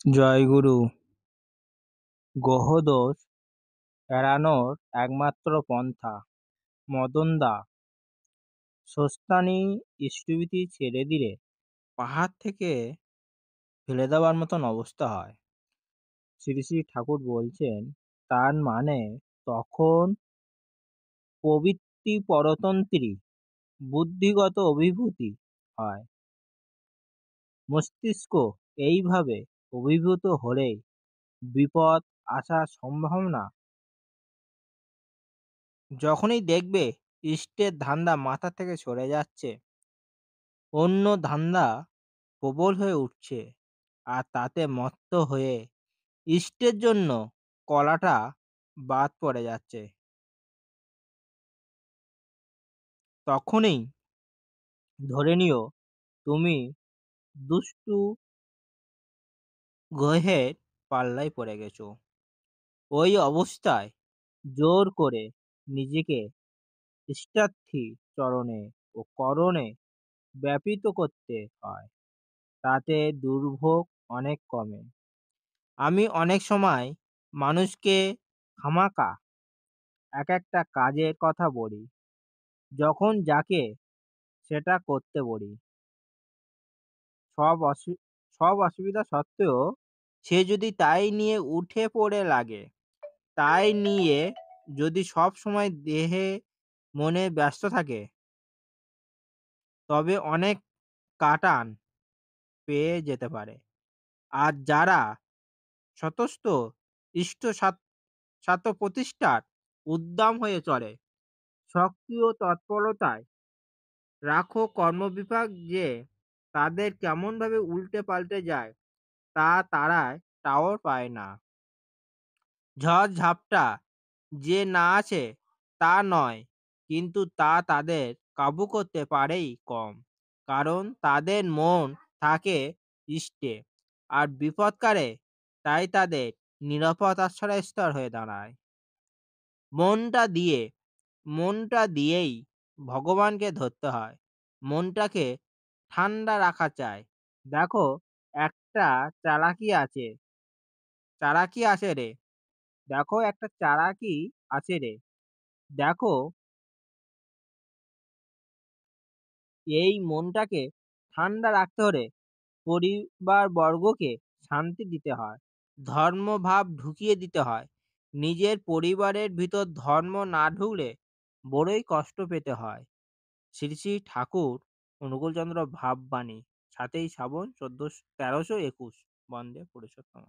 জয়গুরু। গ্রহদোষ এড়ানোর একমাত্র পন্থা মদনদা শস্তানি ইষ্টভীতি ছেড়ে দিলে পাহাড় থেকে ফেলে দেওয়ার মতন অবস্থা হয়। শ্রী শ্রী ঠাকুর বলছেন, তার মানে তখন প্রবৃত্তি পরতন্ত্রী বুদ্ধিগত অভিভূতি হয়। মস্তিষ্ক এইভাবে অভিভূত হলেই বিপদ আসার সম্ভাবনা। যখনই দেখবে ইষ্টের ধান্দা মাথা থেকে সরে যাচ্ছে, অন্য ধান্দা প্রবল হয়ে উঠছে, আর তাতে মত্ত হয়ে ইষ্টের জন্য কলাটা বাদ পড়ে যাচ্ছে, তখনই ধরে নিও তুমি দুষ্টু গ্রহের পাল্লায় পড়ে গেছো। ওই অবস্থায় জোর করে নিজেকে ইষ্টার্থী চরণে ও করণে ব্যাপৃত করতে হয়, তাতে দুর্ভোগ অনেক কমে। আমি অনেক সময় মানুষকে খামাকা এক একটা কাজের কথা বলি, যখন যাকে সেটা করতে বলি, সব সব অসুবিধা সত্ত্বেও সে যদি তাই নিয়ে উঠে পড়ে লাগে, তাই নিয়ে যদি সব সময় দেহে মনে ব্যস্ত থাকে, তবে অনেক কাটান পেয়ে যেতে পারে। আর যারা স্বতঃস্ত ইষ্ট স্বার্থ প্রতিষ্ঠার উদ্দাম হয়ে চলে, সক্রিয় তৎপরতায় রাখো কর্মবিভাগ, যে তাদের কেমনভাবে উল্টে পাল্টে যায় তা তারা টাও পায় না। ঝড় ঝাপটা যে না আছে তা নয়, কিন্তু তা তাদের কাবু করতে পারেই কম, কারণ তাদের মন থাকে ইষ্টে, আর বিপদকালে তাই তাদের নিরাপদ আশ্রয়স্থল হয়ে দাঁড়ায়। মনটা দিয়েই ভগবানকে ধরতে হয়। মনটাকে ঠান্ডা রাখা চাই। দেখো, একটা চালাকি আছে রে। দেখো, একটা চালাকি আছে রে। দেখো, এই মনটাকে ঠান্ডা রাখতে হলে পরিবারবর্গকে শান্তি দিতে হয়, ধর্মভাব ঢুকিয়ে দিতে হয়। নিজের পরিবারের ভিতর ধর্ম না ঢুকলে বড়ই কষ্ট পেতে হয়। শ্রী শ্রী ঠাকুর অনুকূলচন্দ্র ভাববাণী, ৭ই শ্রাবণ ১৪ ১৩২১ বন্দে পুরুষোত্তম।